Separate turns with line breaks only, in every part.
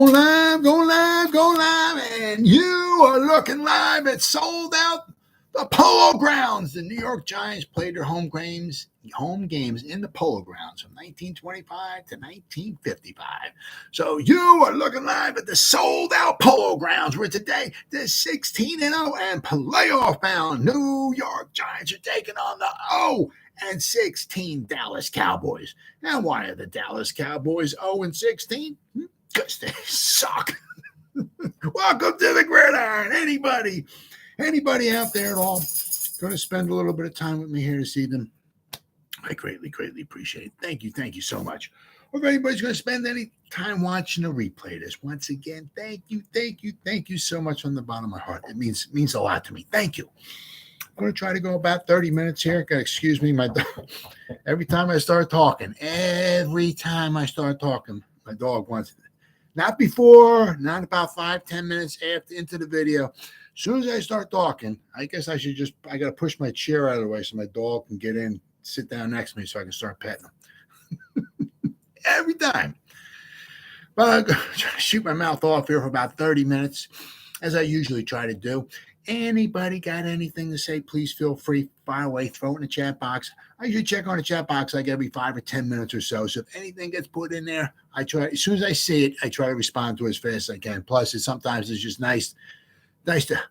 Going live, and you are looking live at Sold Out the Polo Grounds. The New York Giants played their home games in the Polo Grounds from 1925 to 1955. So you are looking live at the Sold Out Polo Grounds, where today the 16-0 and playoff-bound New York Giants are taking on the 0-16 Dallas Cowboys. Now, why are the Dallas Cowboys 0-16? Because they suck. Welcome to the Gridiron. Anybody out there at all going to spend a little bit of time with me here this evening? I greatly appreciate it. Thank you so much. Or if anybody's going to spend any time watching a replay of this, once again, thank you so much from the bottom of my heart. It means a lot to me. Thank you. I'm going to try to go about 30 minutes here. Excuse me, every time I start talking, my dog wants it. Not before, not about 5-10 minutes after into the video. As soon as I start talking, I guess I got to push my chair out of the way so my dog can get in, sit down next to me so I can start petting him. Every time. But I'm going to shoot my mouth off here for about 30 minutes, as I usually try to do. Anybody got anything to say, please feel free, fire away, throw it in the chat box. I usually check on the chat box like every 5 or 10 minutes or so. So if anything gets put in there, I try, as soon as I see it, I try to respond to it as fast as I can. Plus, sometimes it's just nice to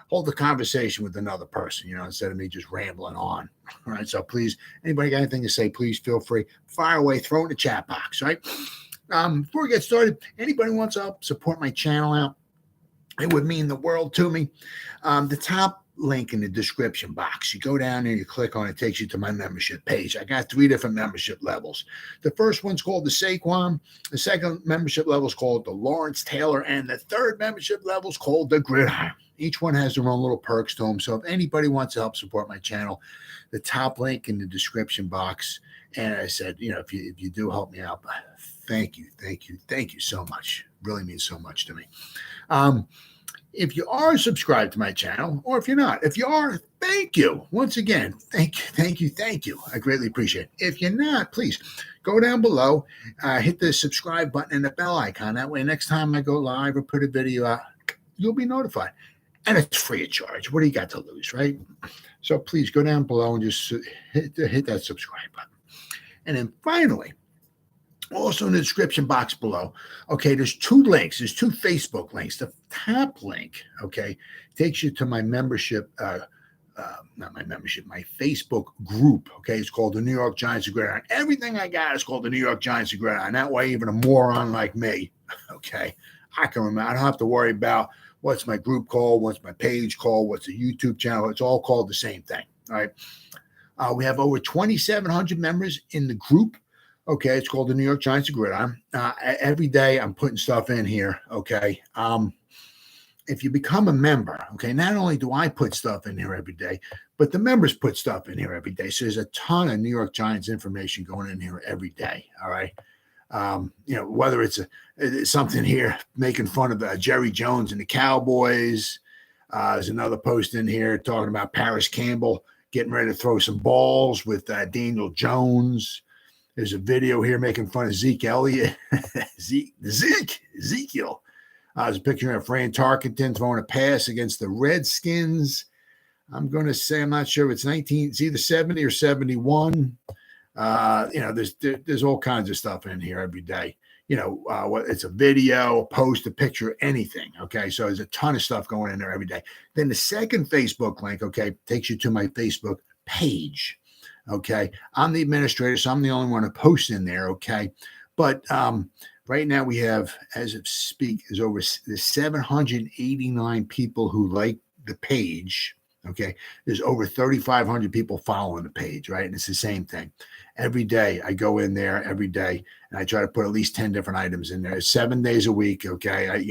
hold the conversation with another person, instead of me just rambling on. All right. So please, anybody got anything to say, please feel free, fire away, throw it in the chat box. Right. Before we get started, anybody wants to help support my channel out? It would mean the world to me. The top link in the description box, you go down there, you click on it, takes you to my membership page. I got 3 different membership levels. The first one's called the Saquon. The second membership level is called the Lawrence Taylor. And the third membership level is called the Gridiron. Each one has their own little perks to them. So if anybody wants to help support my channel, the top link in the description box. And I said, if you do help me out, thank you so much. Really means so much to me. If you are subscribed to my channel, or if you're not, if you are, thank you. Once again, thank you. I greatly appreciate it. If you're not, please go down below, hit the subscribe button and the bell icon. That way, next time I go live or put a video out, you'll be notified. And it's free of charge. What do you got to lose, right? So please go down below and just hit that subscribe button. And then finally, also in the description box below, okay, there's 2 links. There's 2 Facebook links. The top link, okay, takes you to my membership, my Facebook group, okay? It's called the New York Giants of Gridiron. Everything I got is called the New York Giants of Gridiron. That way, even a moron like me, okay, I can remember. I don't have to worry about what's my group called, what's my page called, what's a YouTube channel. It's all called the same thing, all right? We have over 2,700 members in the group. Okay, it's called the New York Giants of Gridiron. Every day I'm putting stuff in here, okay? If you become a member, okay, not only do I put stuff in here every day, but the members put stuff in here every day. So there's a ton of New York Giants information going in here every day, all right? Whether it's something here making fun of Jerry Jones and the Cowboys. There's another post in here talking about Paris Campbell getting ready to throw some balls with Daniel Jones. There's a video here making fun of Zeke Elliott. Ezekiel. There's a picture of Fran Tarkenton throwing a pass against the Redskins. I'm going to say, I'm not sure if it's either 70 or 71. There's all kinds of stuff in here every day. It's a video, a post, a picture, anything. Okay, so there's a ton of stuff going in there every day. Then the second Facebook link, okay, takes you to my Facebook page. Okay, I'm the administrator, so I'm the only one to post in there. Okay, but right now we have, as of speak, is over 789 people who like the page. Okay, there's over 3,500 people following the page, right? And it's the same thing. Every day I go in there every day and I try to put at least 10 different items in there. It's 7 days a week. Okay. I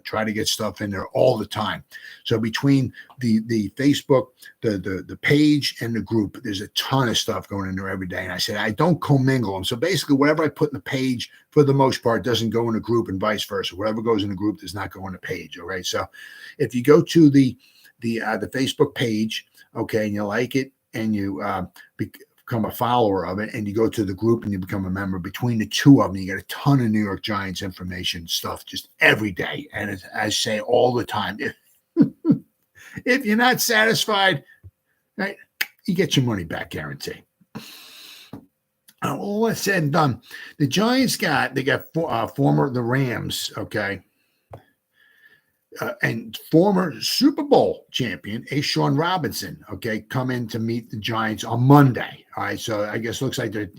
try to get stuff in there all the time. So between the Facebook, the page and the group, there's a ton of stuff going in there every day. And I said, I don't commingle them. So basically whatever I put in the page for the most part doesn't go in a group and vice versa. Whatever goes in the group does not go in the page. All right. So if you go to the Facebook page, okay, and you like it and you become a follower of it, and you go to the group and you become a member. Between the two of them, you get a ton of New York Giants information stuff just every day. And as I say all the time, if you're not satisfied, right, you get your money back guarantee. All that's said and done, the Giants got former the Rams, okay, and former Super Bowl champion A'Shawn Robinson, okay, come in to meet the Giants on Monday. All right, so I guess looks like they're,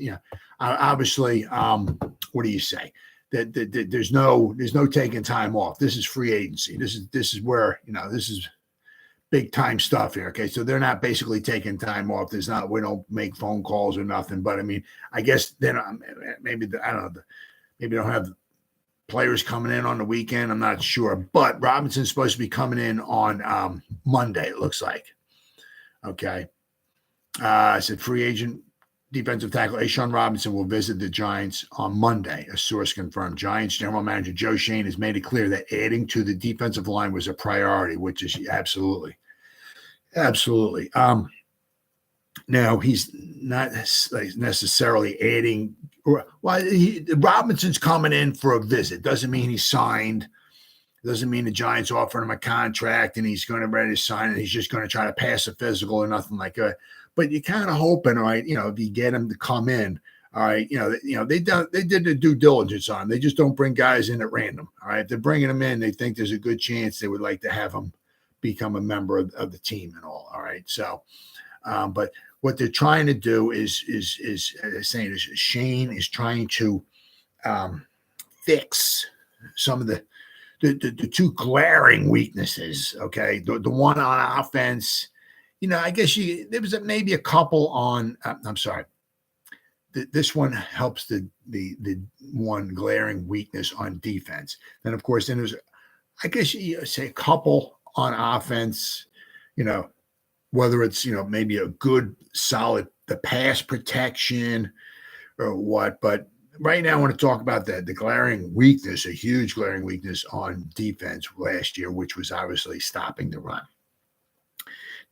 obviously, what do you say? That there's no taking time off. This is free agency. This is where this is big time stuff here. Okay, so they're not basically taking time off. We don't make phone calls or nothing. But I mean, I guess then maybe I don't know. Maybe they don't have players coming in on the weekend. I'm not sure. But Robinson's supposed to be coming in on Monday. It looks like. Okay, I said free agent defensive tackle A'Shawn Robinson will visit the Giants on Monday. A source confirmed. Giants general manager Joe Schoen has made it clear that adding to the defensive line was a priority, which is absolutely. Now he's not necessarily adding. Robinson's coming in for a visit. Doesn't mean he's signed. Doesn't mean the Giants offering him a contract and he's going to ready to sign it. He's just going to try to pass a physical or nothing like that. But you're kind of hoping, all right, if you get him to come in, all right, they did the due diligence on him. They just don't bring guys in at random. All right, if they're bringing him in, they think there's a good chance they would like to have him become a member of the team and all. All right, so, but what they're trying to do is saying Shane is trying to fix some of the two glaring weaknesses. Okay, the one on offense. I guess there was maybe a couple on. I'm sorry. This one helps the one glaring weakness on defense. Then of course, there's, I guess you say a couple on offense. Whether it's maybe a good solid the pass protection or what. But right now, I want to talk about the glaring weakness, a huge glaring weakness on defense last year, which was obviously stopping the run.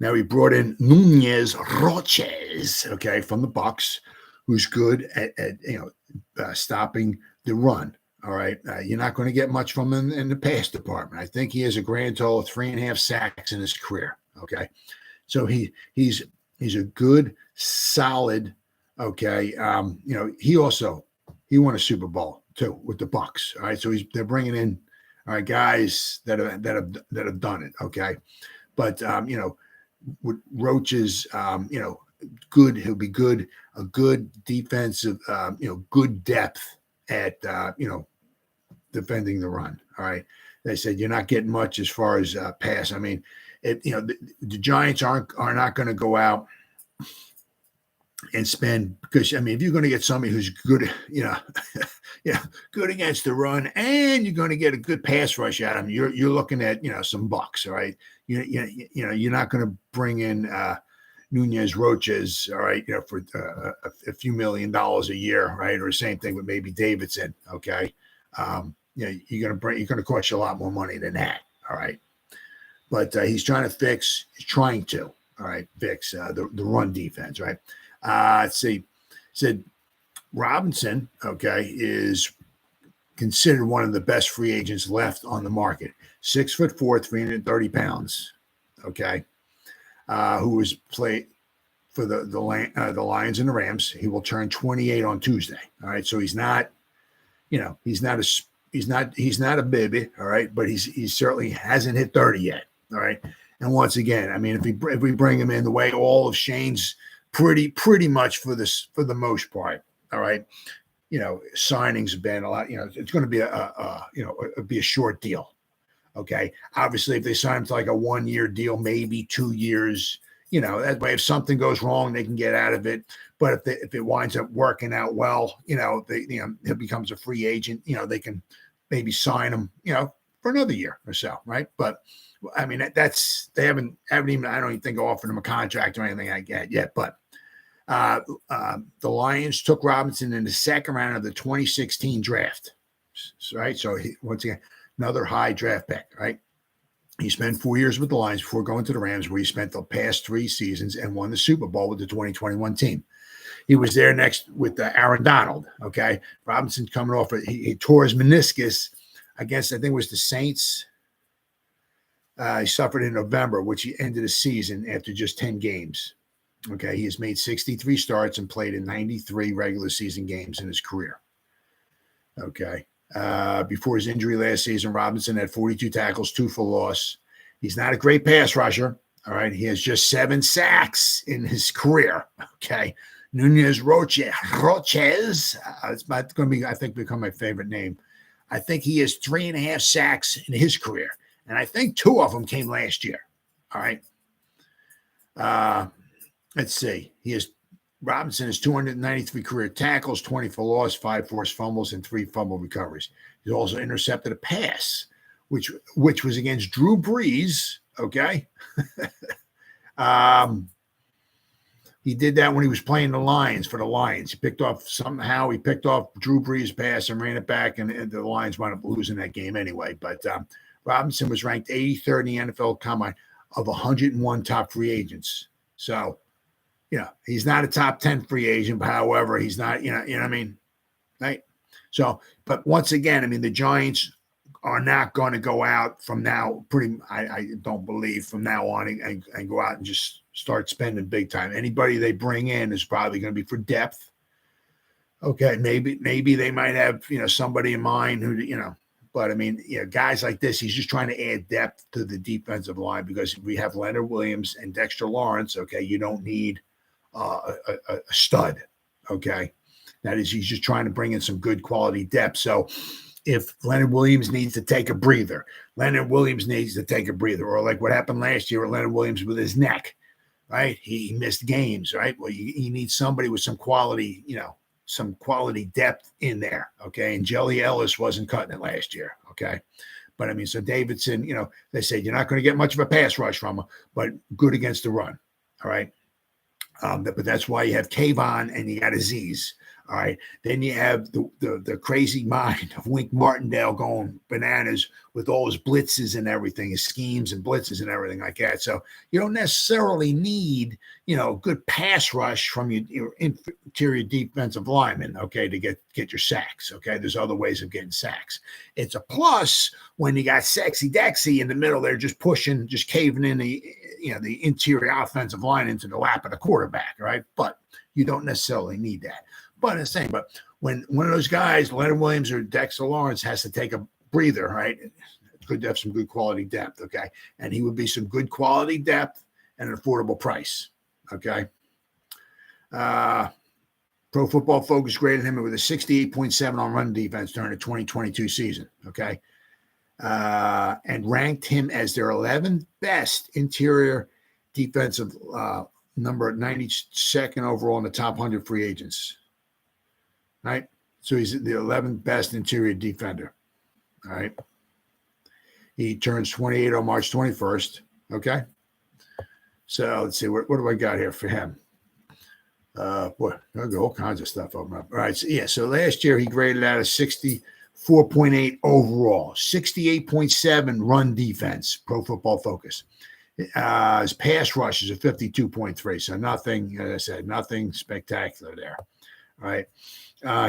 Now he brought in Nunez Roches, okay, from the Bucs, who's good at stopping the run. All right, you're not going to get much from him in the pass department. I think he has a grand total of 3.5 sacks in his career. Okay, so he's a good, solid. Okay, he won a Super Bowl too with the Bucs. All right, so they're bringing in guys that have done it. Okay, but with Roaches, good. He'll be good. A good defensive, good depth at defending the run. All right. They said you're not getting much as far as pass. I mean, the Giants are not going to go out and spend, because I mean, if you're going to get somebody who's good, good against the run, and you're going to get a good pass rush at him, you're looking at some bucks. All right. You're not going to bring in Nunez Roches, all right, for a few $1 million a year, right? Or the same thing with maybe Davidson, okay. You're going to cost you a lot more money than that, all right. But he's trying to fix the run defense, right? Let's see. Said Robinson, okay, is considered one of the best free agents left on the market. 6'4", 330 pounds, okay, who was played for the Lions and the Rams. He will turn 28 on Tuesday. All right, so he's not a baby. All right, but he certainly hasn't hit 30 yet. All right, and once again, I mean, if we bring him in the way all of Shane's pretty much for the most part. All right, signings have been a lot. It's going to be a short deal. Okay. Obviously, if they sign him to like a 1-year deal, maybe 2 years, that way, if something goes wrong, they can get out of it. But if it winds up working out well, he becomes a free agent, they can maybe sign him, for another year or so. Right. But I mean, they haven't even, I don't even think offered him a contract or anything like that yet. But the Lions took Robinson in the second round of the 2016 draft. Right. So once again, another high draft pick, right? He spent 4 years with the Lions before going to the Rams, where he spent the past 3 seasons and won the Super Bowl with the 2021 team. He was there next with Aaron Donald. Okay. Robinson coming off, he tore his meniscus against, I think it was the Saints. He suffered in November, which he ended the season after just 10 games. Okay. He has made 63 starts and played in 93 regular season games in his career. Okay. Before his injury last season, Robinson had 42 tackles, 2 for loss. He's not a great pass rusher. All right. He has just 7 sacks in his career. Okay. Nunez Roches. It's going to be, I think, become my favorite name. I think he has 3.5 sacks in his career. And I think 2 of them came last year. All right. Let's see. Robinson has 293 career tackles, 20 for loss, 5 forced fumbles, and 3 fumble recoveries. He's also intercepted a pass, which was against Drew Brees. Okay. He did that when he was playing the Lions for the Lions. He picked off Drew Brees' pass and ran it back, and the Lions wound up losing that game anyway. But Robinson was ranked 83rd in the NFL Combine of 101 top free agents. So, he's not a top 10 free agent, but however, he's not, you know what I mean? Right? So, but once again, I mean, the Giants are not going to go out from now, I don't believe from now on and go out and just start spending big time. Anybody they bring in is probably going to be for depth. Okay, maybe they might have, somebody in mind who, but I mean, guys like this, he's just trying to add depth to the defensive line because we have Leonard Williams and Dexter Lawrence. Okay, you don't need a stud. Okay, that is, he's just trying to bring in some good quality depth. So if Leonard Williams needs to take a breather, or like what happened last year with Leonard Williams with his neck, right? He missed games, right? Well, you need somebody with some quality, some quality depth in there, okay? And Jelly Ellis wasn't cutting it last year, okay? But, I mean, so Davidson, they said you're not going to get much of a pass rush from him, but good against the run, all right? But that's why you have Kayvon and you got Azeez. All right. Then you have the crazy mind of Wink Martindale going bananas with all his blitzes and everything, his schemes and blitzes and everything like that. So you don't necessarily need, good pass rush from your interior defensive lineman, okay, to get your sacks. Okay. There's other ways of getting sacks. It's a plus when you got Sexy Dexy in the middle there, just pushing, just caving in the interior offensive line into the lap of the quarterback. Right. But you don't necessarily need that. But I'm saying, when one of those guys, Leonard Williams or Dexter Lawrence, has to take a breather, right? It's good to have some good quality depth, okay? And he would be some good quality depth at an affordable price, okay? Pro Football Focus graded him with a 68.7 on run defense during the 2022 season, okay? And ranked him as their 11th best interior defensive number 92nd overall in the top 100 free agents. Right. So he's the 11th best interior defender. All right. He turns 28 on March 21st. Okay. So let's see. What do I got here for him? Boy, I'll go all kinds of stuff open up. All right. So, so last year he graded out a 64.8 overall, 68.7 run defense, Pro Football Focus. His pass rush is a 52.3. So nothing, as I said, nothing spectacular there. All right.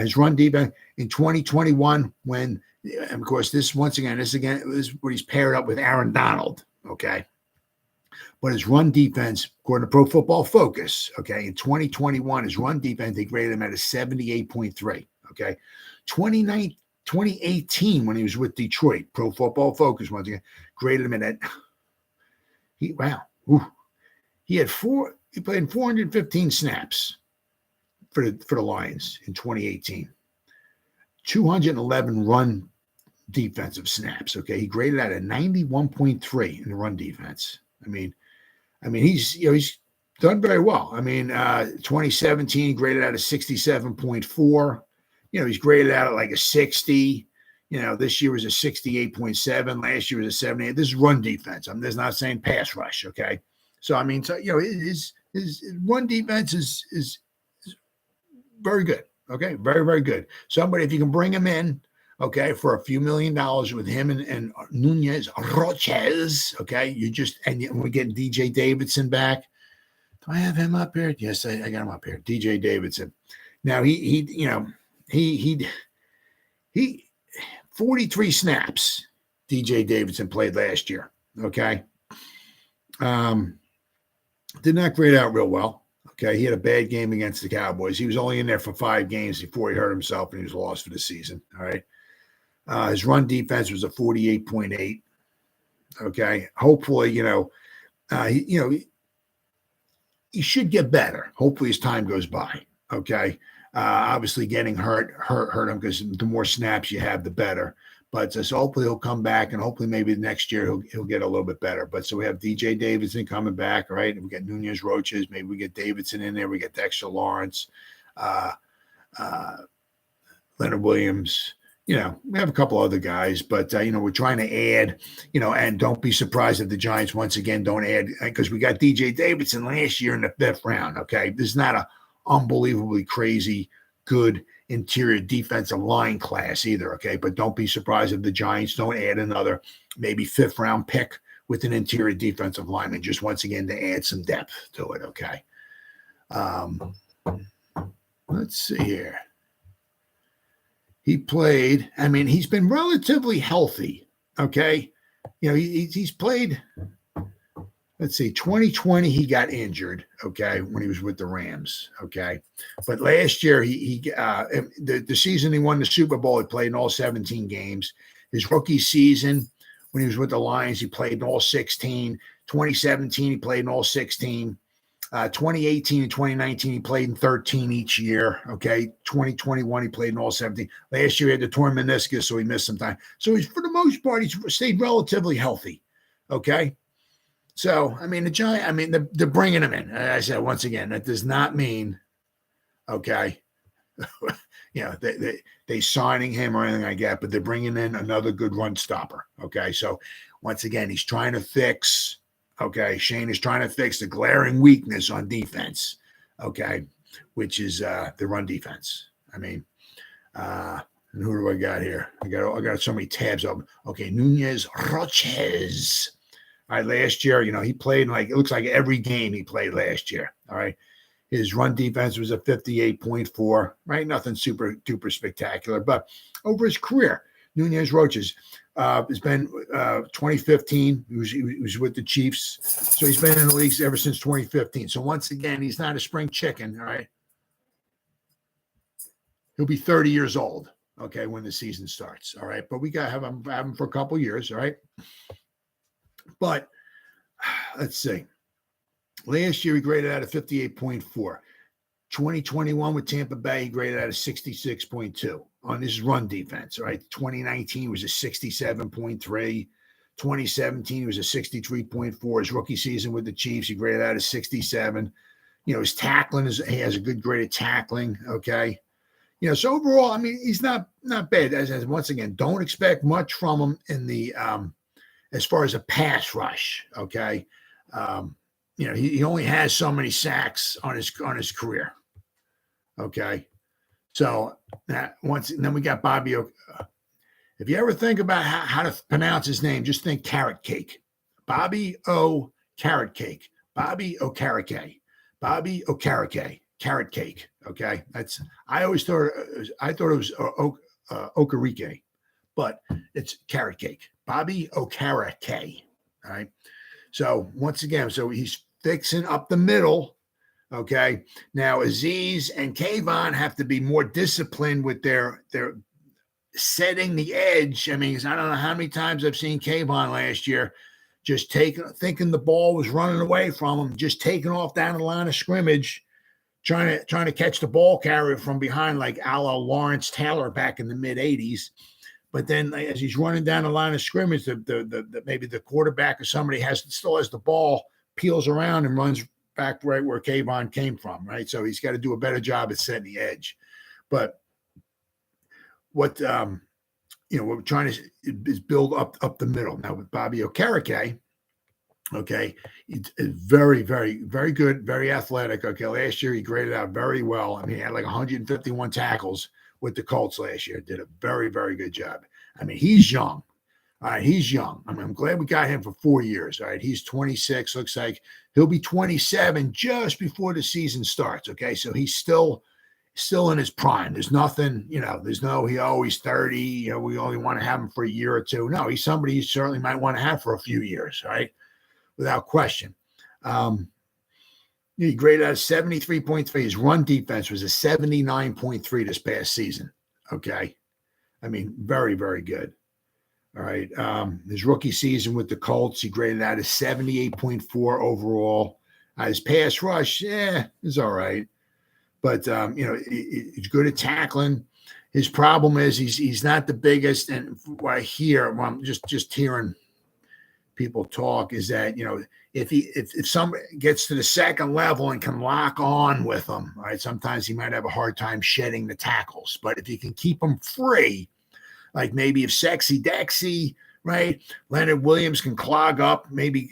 His run defense in 2021, and of course, this is what he's paired up with Aaron Donald. Okay. But his run defense, according to Pro Football Focus, okay, in 2021, his run defense, they graded him at a 78.3. Okay. 2018, when he was with Detroit, Pro Football Focus, once again, graded him at he played 415 snaps for the Lions in 2018. 211 run defensive snaps. Okay. He graded out a 91.3 in the run defense. I mean, he's done very well. 2017 he graded out a 67.4. He's graded out at like a 60. This year was a 68.7. Last year was a 78. This is run defense. There's not saying pass rush. Okay. So, his run defense is very good. Okay. Very, very good. Somebody, if you can bring him in, okay, for a few $1 million with him and Nunez Roches, okay, we're getting DJ Davidson back. Do I have him up here? Yes, I got him up here. DJ Davidson. Now he 43 snaps DJ Davidson played last year. Okay. Did not grade out real well. Okay. He had a bad game against the Cowboys. He was only in there for 5 games before he hurt himself and he was lost for the season. All right. His run defense was a 48.8. Okay. Hopefully, he should get better. Hopefully as time goes by. Okay. Obviously getting hurt him because the more snaps you have, the better. But so hopefully he'll come back and hopefully maybe next year he'll get a little bit better. But so we have DJ Davidson coming back, right? We got Nunez Roaches. Maybe we get Davidson in there. We get Dexter Lawrence, Leonard Williams. We have a couple other guys, but, we're trying to add, and don't be surprised if the Giants once again don't add, because we got DJ Davidson last year in the 5th round, okay? This is not a unbelievably crazy, good interior defensive line class either, okay? But don't be surprised if the Giants don't add another maybe 5th round pick with an interior defensive lineman, just once again to add some depth to it, okay? Let's see here. He played, he's been relatively healthy, okay? He's played, let's see, 2020 he got injured, okay, when he was with the Rams, okay? But last year, the season he won the Super Bowl, he played in all 17 games. His rookie season, when he was with the Lions, he played in all 16. 2017, he played in all 16. 2018 and 2019, he played in 13 each year. Okay. 2021, he played in all 17. Last year, he had the torn meniscus, so he missed some time. So he's, for the most part, he's stayed relatively healthy. Okay. So, the Giants, they're bringing him in. I said, once again, that does not mean, okay, they signing him or anything like that, but they're bringing in another good run stopper. Okay. So, once again, he's trying to fix. Okay, Shane is trying to fix the glaring weakness on defense, okay, which is the run defense. And who do I got here? I got so many tabs open. Okay, Nunez Roaches. All right, last year, he played it looks like every game he played last year. All right, his run defense was a 58.4. Right, nothing super duper spectacular, but over his career, Nunez Roaches. It's been 2015. He was with the Chiefs. So he's been in the leagues ever since 2015. So once again, he's not a spring chicken, all right? He'll be 30 years old, okay, when the season starts, all right? But we got to have him for a couple years, all right? But let's see. Last year, he graded out a 58.4. 2021 with Tampa Bay, he graded out a 66.2 on his run defense. All right. 2019 was a 67.3. 2017 was a 63.4. His rookie season with the Chiefs, he graded out a 67. His tackling he has a good grade of tackling. Okay. So overall, he's not bad. As once again, don't expect much from him in the as far as a pass rush. Okay. He only has so many sacks on his career. Okay. So then we got Bobby. If you ever think about how to pronounce his name, just think carrot cake. Bobby O. Carrot Cake. Bobby Okereke. Bobby Okereke. Carrot cake. Okay. I always thought it was Okereke, but it's carrot cake. Bobby Okereke. All right. So once again, he's fixing up the middle. Okay. Now, Azeez and Kayvon have to be more disciplined with their setting the edge. I don't know how many times I've seen Kayvon last year just thinking the ball was running away from him, just taking off down the line of scrimmage, trying to catch the ball carrier from behind, like a la Lawrence Taylor back in the mid-'80s. But then as he's running down the line of scrimmage, maybe the quarterback or somebody still has the ball, peels around and runs back right where Kayvon came from, right? So he's got to do a better job at setting the edge. But what we're trying to is build up the middle. Now with Bobby Okereke, okay, he's very, very, very good, very athletic. Okay, last year he graded out very well. He had like 151 tackles with the Colts last year. Did a very, very good job. He's young. All right, he's young. I mean, I'm glad we got him for 4 years. All right, he's 26. Looks like he'll be 27 just before the season starts. Okay, so he's still in his prime. There's nothing, there's no, he's 30. We only want to have him for a year or two. No, he's somebody you certainly might want to have for a few years, right? Without question. He graded out 73.3. His run defense was a 79.3 this past season. Okay, I mean, very, very good. All right. His rookie season with the Colts, he graded out a 78.4 overall. His pass rush, is all right. But, he's good at tackling. His problem is he's not the biggest. And what I hear, I'm just hearing people talk, is that, if somebody gets to the second level and can lock on with him, right, sometimes he might have a hard time shedding the tackles. But if you can keep him free, like maybe if Sexy Dexy, right, Leonard Williams can clog up, maybe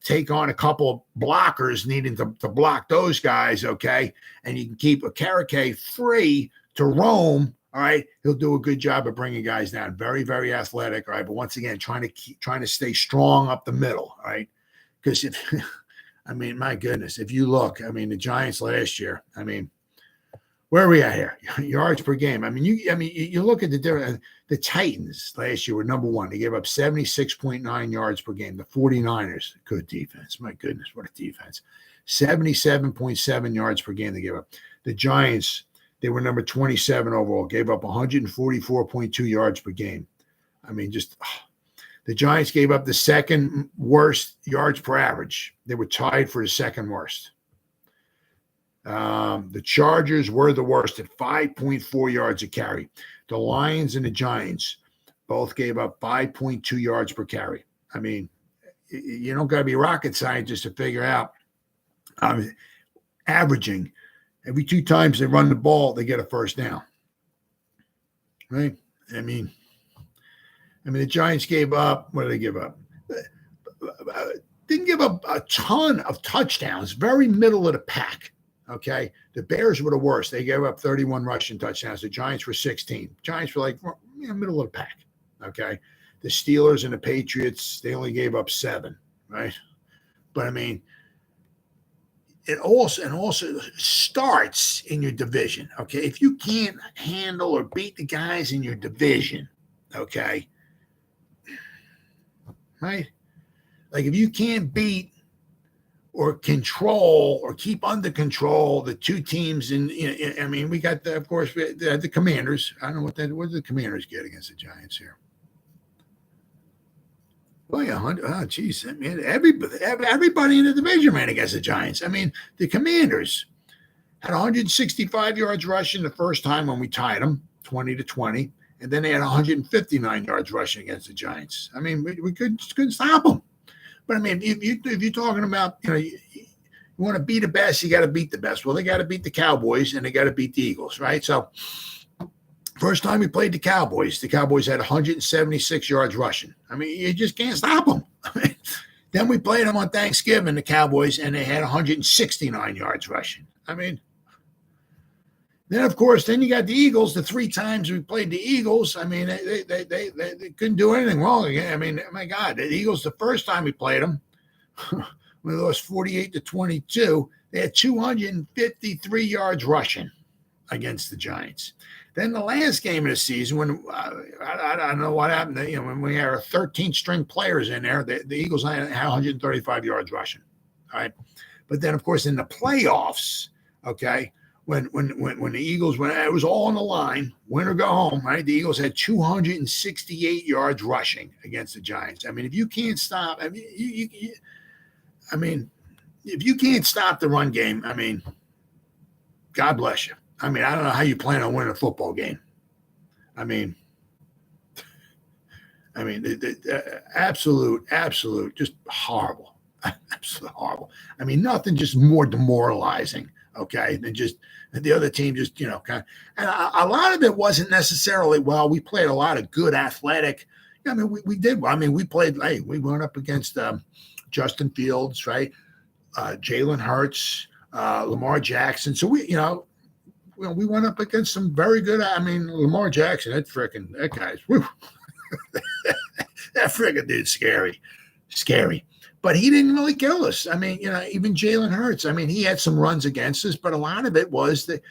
take on a couple of blockers needing to block those guys, okay, and you can keep a Karake free to roam, all right, he'll do a good job of bringing guys down. Very, very athletic, all right, but once again, trying to stay strong up the middle, all right, because my goodness, if you look, the Giants last year, where are we at here? Yards per game. You look at the Titans last year were number one. They gave up 76.9 yards per game. The 49ers, good defense. My goodness, what a defense. 77.7 yards per game they gave up. The Giants, they were number 27 overall, gave up 144.2 yards per game. The Giants gave up the second worst yards per average. They were tied for the second worst. The Chargers were the worst at 5.4 yards a carry. The Lions and the Giants both gave up 5.2 yards per carry. You don't got to be a rocket scientist to figure out averaging. Every 2 times they run the ball, they get a first down. Right? The Giants gave up, what did they give up? Didn't give up a ton of touchdowns, very middle of the pack. Okay, the Bears were the worst. They gave up 31 rushing touchdowns. The Giants were 16. Giants were like middle of the pack. Okay, the Steelers and the Patriots, they only gave up 7. Right, but it also starts in your division. Okay, if you can't handle or beat the guys in your division, okay, right, like if you can't beat or control or keep under control the 2 teams we got the Commanders. I don't know what did the Commanders get against the Giants here? Oh yeah, 100. Oh geez, everybody in the division ran against the Giants. The Commanders had 165 yards rushing the first time when we tied them 20-20, and then they had 159 yards rushing against the Giants. We couldn't stop them. But if you're talking about, you want to be the best, you got to beat the best. Well, they got to beat the Cowboys and they got to beat the Eagles, right? So first time we played the Cowboys had 176 yards rushing. You just can't stop them. Then we played them on Thanksgiving, the Cowboys, and they had 169 yards rushing. Then, of course, you got the Eagles. The 3 times we played the Eagles, they couldn't do anything wrong again. My God, the Eagles, the first time we played them, we lost 48-22. They had 253 yards rushing against the Giants. Then the last game of the season, when I don't know what happened, when we had 13 string players in there, the Eagles had 135 yards rushing. All right. But then, of course, in the playoffs, okay, when the Eagles, when it was all on the line, win or go home, right? The Eagles had 268 yards rushing against the Giants. If you can't stop, if you can't stop the run game, God bless you. I don't know how you plan on winning a football game. Absolute, just horrible. Absolutely horrible. Nothing just more demoralizing, okay, than just the other team just, and a lot of it wasn't necessarily, we played a lot of good athletic. We did. We played, we went up against Justin Fields, right? Jalen Hurts, Lamar Jackson. So we went up against some very good. Lamar Jackson, that guy's, whew. That friggin' dude's scary. But he didn't really kill us. I mean, even Jalen Hurts. I mean, he had some runs against us, but a lot of it was that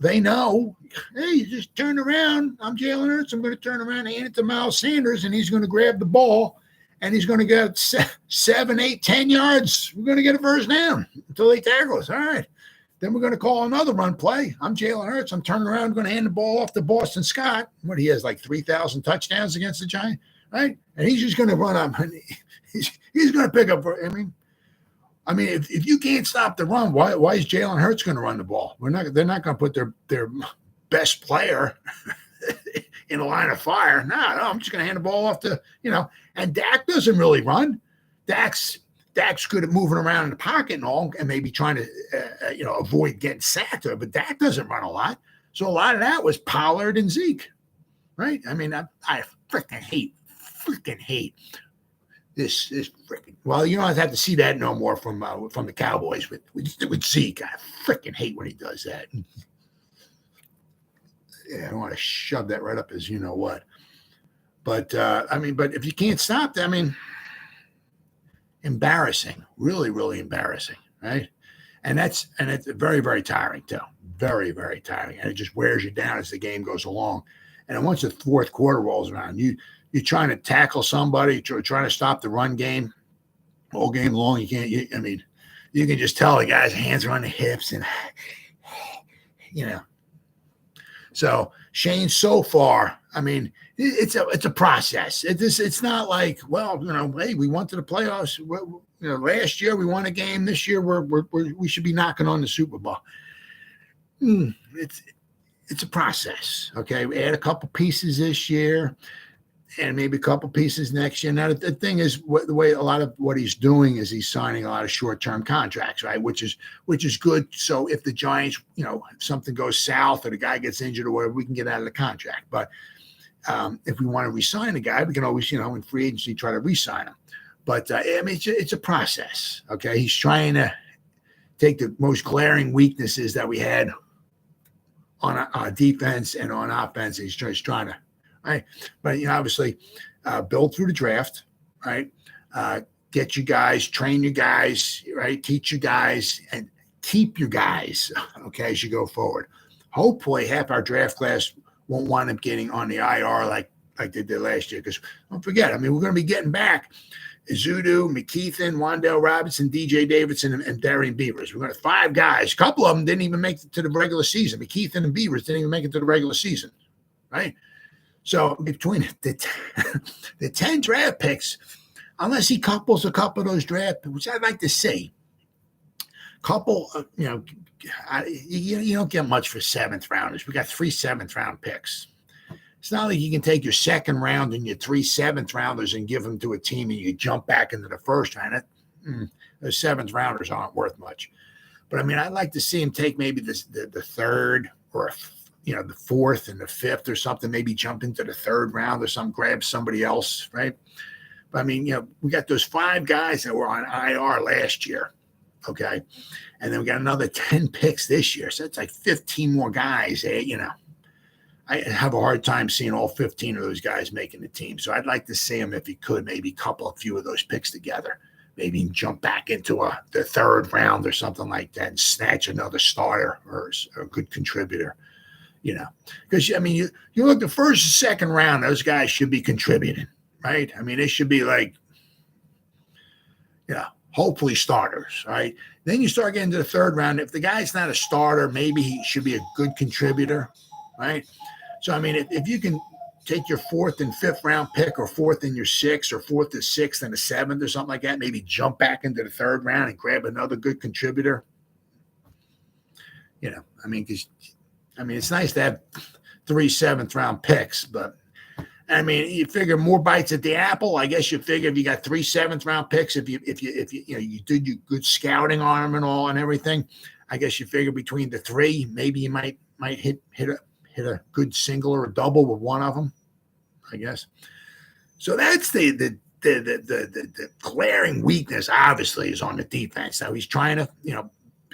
they know, hey, you just turn around. I'm Jalen Hurts. I'm going to turn around and hand it to Miles Sanders, and he's going to grab the ball, and he's going to get 7, 8, 10 yards. We're going to get a first down until they tackle us. All right. Then we're going to call another run play. I'm Jalen Hurts. I'm turning around. I'm going to hand the ball off to Boston Scott. What, he has like 3,000 touchdowns against the Giants, right? And he's just going to run up. And he's going to pick up. I mean, if you can't stop the run, why is Jalen Hurts going to run the ball? They're not going to put their best player in a line of fire. No, I'm just going to hand the ball off to, and Dak doesn't really run. Dak's good at moving around in the pocket and all, and maybe trying to, avoid getting sacked. But Dak doesn't run a lot. So a lot of that was Pollard and Zeke, right? I mean, I freaking hate this freaking. Well, you don't have to see that no more from the Cowboys with Zeke. I freaking hate when he does that. Yeah, I want to shove that right up as you know what. But but if you can't stop that, embarrassing, really, really embarrassing, right? And it's very, very tiring too, very, very tiring, and it just wears you down as the game goes along. And then once the fourth quarter rolls around, you're trying to tackle somebody, you're trying to stop the run game all game long. You can't. You can just tell the guy's hands are on the hips, and So Shane, so far, it's a process. It's not like, well, hey, we went to the playoffs. Last year we won a game. This year we should be knocking on the Super Bowl. It's a process. Okay, we add a couple pieces this year, and maybe a couple pieces next year. Now the thing is, the way a lot of what he's doing is he's signing a lot of short-term contracts, right? Which is good. So if the Giants, if something goes south or the guy gets injured or whatever, we can get out of the contract. But if we want to re-sign a guy, we can always, in free agency, try to re-sign him. But it's a process. Okay, he's trying to take the most glaring weaknesses that we had on defense and on offense. He's trying to. Right. But, obviously, build through the draft, right? Get you guys, train you guys, right? Teach you guys and keep you guys, okay, as you go forward. Hopefully, half our draft class won't wind up getting on the IR like they did last year. Because don't forget, we're going to be getting back Zudu, McKeithen, Wandale Robinson, DJ Davidson, and Darian Beavers. We're going to have 5 guys. A couple of them didn't even make it to the regular season. McKeithen and Beavers didn't even make it to the regular season, right? So between the 10 draft picks, unless he couples a couple of those draft, which I'd like to see, you don't get much for 7th rounders. We got 3 7th round picks. It's not like you can take your 2nd round and your 3 7th rounders and give them to a team and you jump back into the 1st round. Those 7th rounders aren't worth much. But I'd like to see him take maybe the 3rd or the 4th and the 5th or something, maybe jump into the 3rd round or something, grab somebody else, right? But we got those 5 guys that were on IR last year, okay? And then we got another 10 picks this year. So it's like 15 more guys. I have a hard time seeing all 15 of those guys making the team. So I'd like to see him, if he could, maybe couple a few of those picks together. Maybe jump back into the 3rd round or something like that and snatch another starter or a good contributor. Because you look the 1st and 2nd round, those guys should be contributing, right? They should be like, hopefully starters, right? Then you start getting to the 3rd round. If the guy's not a starter, maybe he should be a good contributor, right? So if you can take your 4th and 5th round pick, or 4th and your 6th, or 4th and 6th and a 7th or something like that, maybe jump back into the 3rd round and grab another good contributor. Because it's nice to have 3 7th round picks, but you figure more bites at the apple. I guess you figure if you got 3 7th round picks, if you did your good scouting on them and all and everything, I guess you figure between the 3, maybe you might hit a good single or a double with one of them, I guess. So that's the glaring weakness. Obviously, is on the defense. Now he's trying to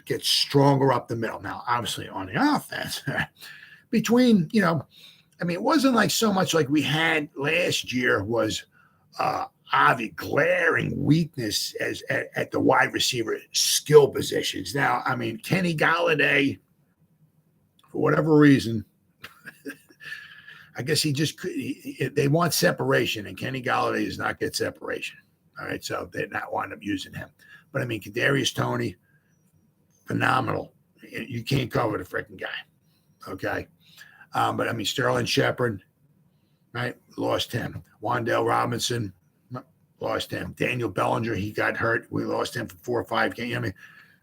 get stronger up the middle. Now, obviously, on the offense, between, it wasn't like so much like we had last year was obvious glaring weakness at the wide receiver skill positions. Now, I mean, Kenny Golladay, for whatever reason, I guess they want separation, and Kenny Golladay does not get separation. All right, so they're not wind up using him. But I mean, Kadarius Toney, phenomenal. You can't cover the freaking guy. Okay. But I mean, Sterling Shepard, right? Lost him. Wan'Dale Robinson, lost him. Daniel Bellinger, he got hurt. We lost him for 4 or 5 games. I mean,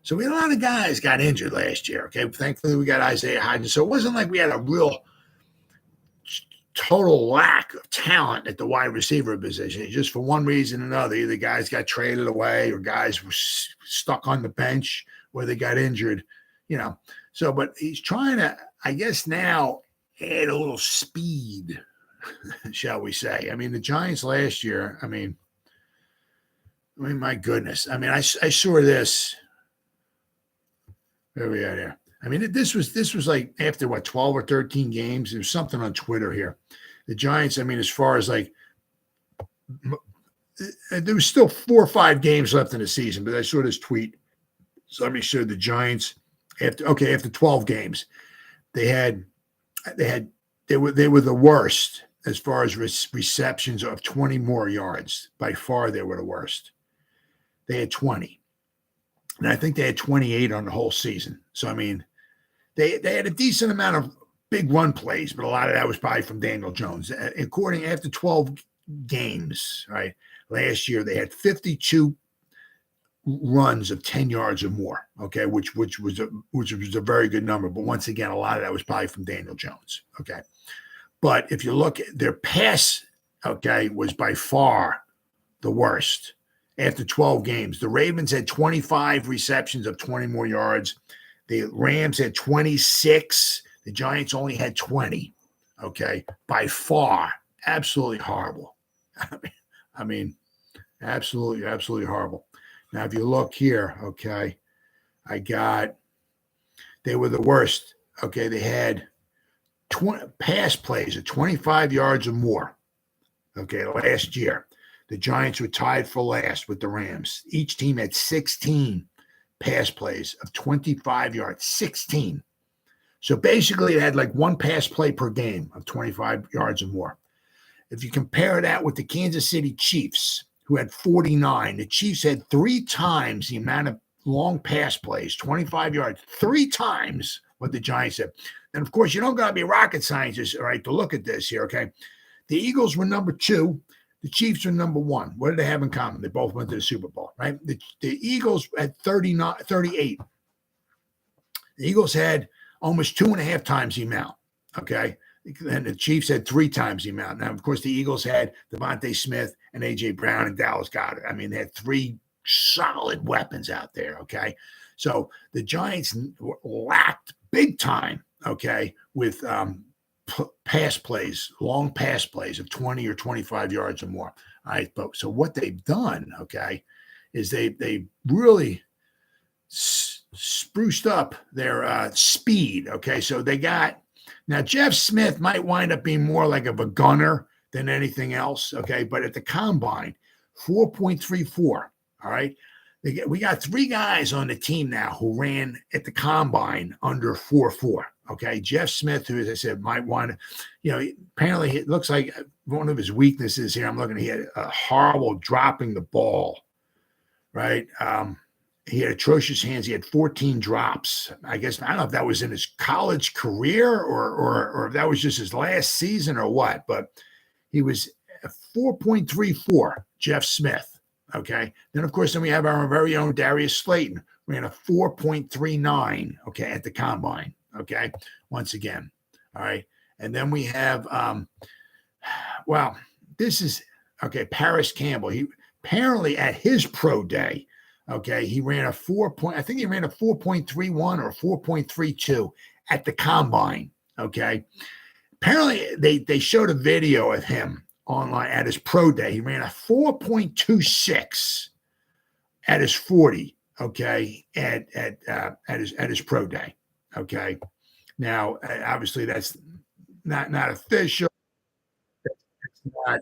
so we had a lot of guys got injured last year. Okay. Thankfully, we got Isaiah Hodgins. So it wasn't like we had a real total lack of talent at the wide receiver position. Just for one reason or another, either guys got traded away or guys were stuck on the bench where they got injured, So, but he's trying to, I guess now, add a little speed, shall we say. I mean, the Giants last year, I mean, my goodness. I mean, I saw this. Where are we at here? I mean, this was like after 12 or 13 games. There's something on Twitter here. The Giants, I mean, as far as like, there was still 4 or 5 games left in the season, but I saw this tweet. Somebody showed the Giants after 12 games, they were the worst as far as receptions of 20 more yards. By far, they were the worst. They had 20. And I think they had 28 on the whole season. So, I mean, they had a decent amount of big run plays, but a lot of that was probably from Daniel Jones. After 12 games, right, last year, they had 52 runs of 10 yards or more, okay, which was a very good number. But once again, a lot of that was probably from Daniel Jones, okay. But if you look at their pass, okay, was by far the worst. After 12 games, the Ravens had 25 receptions of 20 more yards. The Rams had 26. The Giants only had 20. Okay, by far, absolutely horrible. I mean, absolutely horrible. Now, if you look here, okay, they were the worst. Okay, they had 20 pass plays of 25 yards or more. Okay, last year. The Giants were tied for last with the Rams. Each team had 16 pass plays of 25 yards, 16. So basically, it had like 1 pass play per game of 25 yards or more. If you compare that with the Kansas City Chiefs, who had 49, the Chiefs had 3 times the amount of long pass plays, 25 yards, 3 times what the Giants had. And of course, you don't got to be rocket scientists, all right, to look at this here, okay? The Eagles were number 2. The Chiefs are number 1. What did they have in common? They both went to the Super Bowl, right? The Eagles had 38. The Eagles had almost 2.5 times the amount, okay? And the Chiefs had 3 times the amount. Now, of course, the Eagles had DeVonta Smith and A.J. Brown and Dallas Goedert. I mean, they had 3 solid weapons out there, okay? So the Giants lacked big time, okay, with pass plays, long pass plays of 20 or 25 yards or more. All right. But so what they've done, okay, is they really spruced up their speed. Okay. So they got now Jeff Smith might wind up being more like of a gunner than anything else. Okay. But at the combine, 4.34. All right. We got 3 guys on the team now who ran at the combine under 4.4. Okay, Jeff Smith, who, as I said, might want to, apparently it looks like one of his weaknesses here. I'm looking at, he had a horrible dropping the ball, right? He had atrocious hands. He had 14 drops. I guess, I don't know if that was in his college career or if that was just his last season or what, but he was 4.34, Jeff Smith. Okay. Then, of course, we have our very own Darius Slayton, ran a 4.39, okay, at the combine. Okay. Once again. All right. And then we have, this is, okay, Paris Campbell. He apparently at his pro day, okay, he ran a 4.31 or 4.32 at the combine. Okay. Apparently they showed a video of him online at his pro day. He ran a 4.26 at his 40. Okay. At his pro day. Okay. Now, obviously, that's not official. It's not,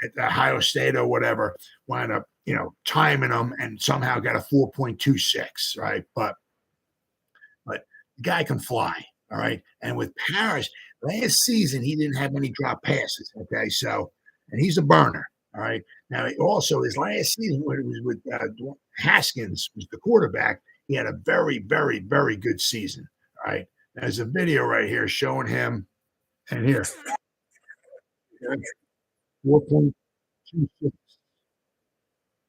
at Ohio State or whatever, wound up, timing them and somehow got a 4.26, right? But the guy can fly, all right? And with Paris, last season, he didn't have any drop passes, okay? So, and he's a burner, all right? Now, also, his last season, when it was with Haskins, was the quarterback, he had a very, very, very good season, all right? There's a video right here showing him, and here, 4.26,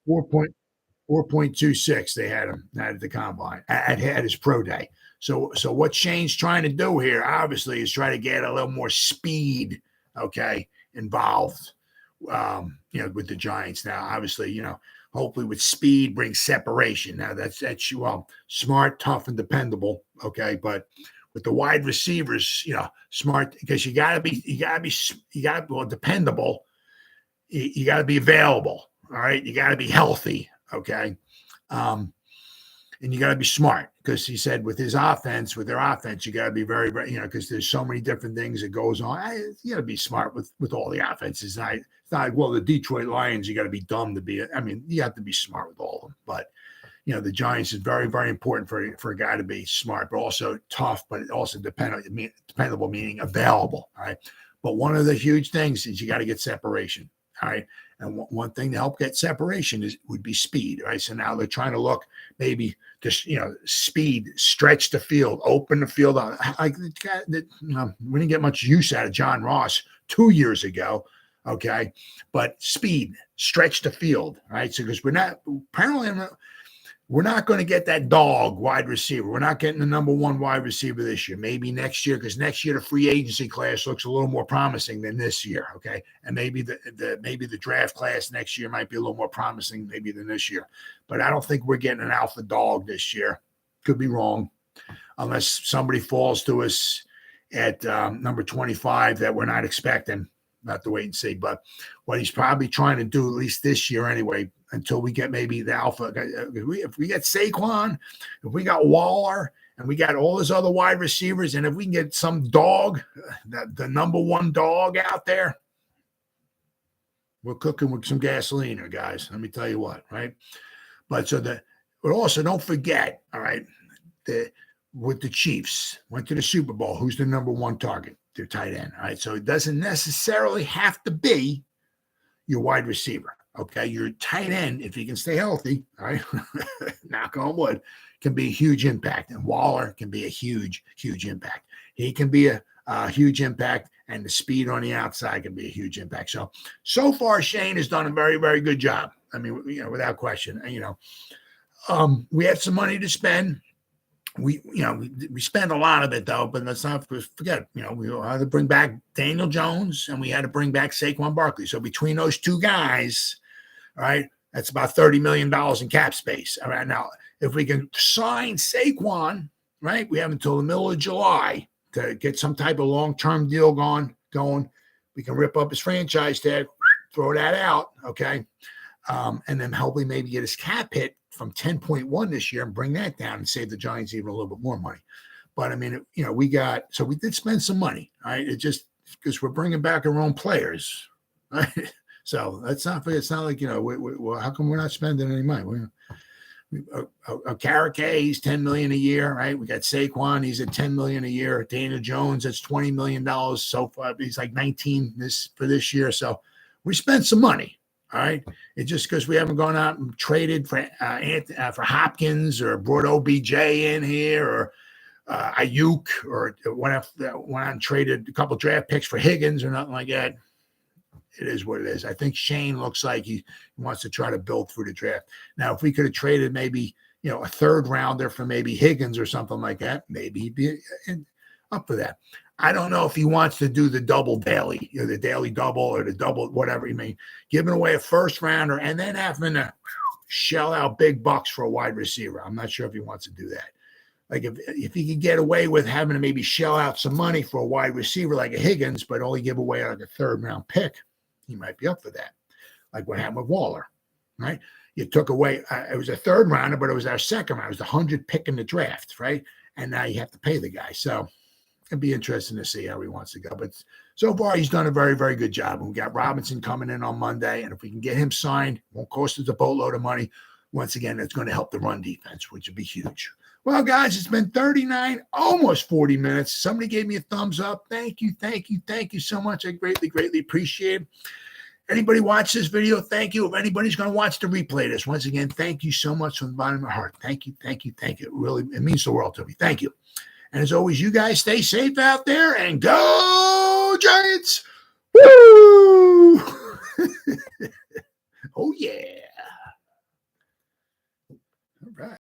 4.26, they had him at the combine at his pro day. So what Shane's trying to do here, obviously, is try to get a little more speed, okay, involved, with the Giants. Now, obviously, hopefully with speed brings separation. Now that's smart, tough, and dependable, okay. But with the wide receivers, smart, because you gotta be dependable. You got to be available. All right. You got to be healthy. Okay. And you got to be smart, because he said with their offense, you got to be very, very, because there's so many different things that goes on. You got to be smart with all the offenses. It's not well, the Detroit Lions, you got to be dumb to be, you have to be smart with all of them. But, the Giants is very, very important for a guy to be smart, but also tough, but also dependable, meaning available. All right. But one of the huge things is you got to get separation. All right. And one thing to help get separation would be speed. Right. So now they're trying to look maybe just, speed, stretch the field, open the field. We didn't get much use out of John Ross 2 years ago. Okay. But speed, stretch the field. Right. So because we're not going to get that dog wide receiver. We're not getting the number one wide receiver this year. Maybe next year, because next year the free agency class looks a little more promising than this year. Okay, and maybe the draft class next year might be a little more promising maybe than this year. But I don't think we're getting an alpha dog this year. Could be wrong, unless somebody falls to us at number 25 that we're not expecting. Not to wait and see. But what he's probably trying to do, at least this year anyway, until we get maybe the alpha. If we get Saquon, if we got Waller, and we got all those other wide receivers, and if we can get some dog, the number one dog out there, we're cooking with some gasoline here, guys. Let me tell you what, right? But also don't forget, all right, with the Chiefs, went to the Super Bowl. Who's the number one target? Their tight end. All right. So it doesn't necessarily have to be your wide receiver. Okay. Your tight end, if he can stay healthy, all right, knock on wood, can be a huge impact. And Waller can be a huge, huge impact. He can be a huge impact, and the speed on the outside can be a huge impact. So far, Shane has done a very, very good job. Without question. We have some money to spend. We spend a lot of it though, but let's not forget, we had to bring back Daniel Jones, and we had to bring back Saquon Barkley. So between those two guys, all right, that's about $30 million in cap space. All right. Now, if we can sign Saquon, right, we have until the middle of July to get some type of long-term deal going. We can rip up his franchise tag, throw that out. Okay. And then hopefully maybe get his cap hit from 10.1 this year and bring that down and save the Giants even a little bit more money. But we did spend some money. All right. It just because we're bringing back our own players. Right. So it's not like, how come we're not spending any money? Carrick, he's $10 million a year. Right. We got Saquon. He's at $10 million a year. Daniel Jones, that's $20 million so far. He's like 19 for this year. So we spent some money. All right. It's just because we haven't gone out and traded for Hopkins or brought OBJ in here or Ayuk or went out and traded a couple draft picks for Higgins or nothing like that. It is what it is. I think Shane looks like he wants to try to build through the draft. Now, if we could have traded maybe, a third rounder for maybe Higgins or something like that, maybe he'd be up for that. I don't know if he wants to do the double daily, the daily double or the double, whatever you mean, giving away a first rounder and then having to shell out big bucks for a wide receiver. I'm not sure if he wants to do that. Like if he could get away with having to maybe shell out some money for a wide receiver like a Higgins, but only give away like a third round pick, he might be up for that. Like what happened with Waller, right? You took away, it was a third rounder, but it was our second round. It was the 100th pick in the draft, right? And now you have to pay the guy. So It'd be interesting to see how he wants to go. But so far, he's done a very, very good job. And we got Robinson coming in on Monday. And if we can get him signed, won't cost us a boatload of money. Once again, it's going to help the run defense, which would be huge. Well, guys, it's been 39, almost 40 minutes. Somebody gave me a thumbs up. Thank you, thank you, thank you so much. I greatly, greatly appreciate it. Anybody watch this video, thank you. If anybody's going to watch the replay this, once again, thank you so much from the bottom of my heart. Thank you, thank you, thank you. It means the world to me. Thank you. And as always, you guys stay safe out there and go Giants. Woo! Oh, yeah.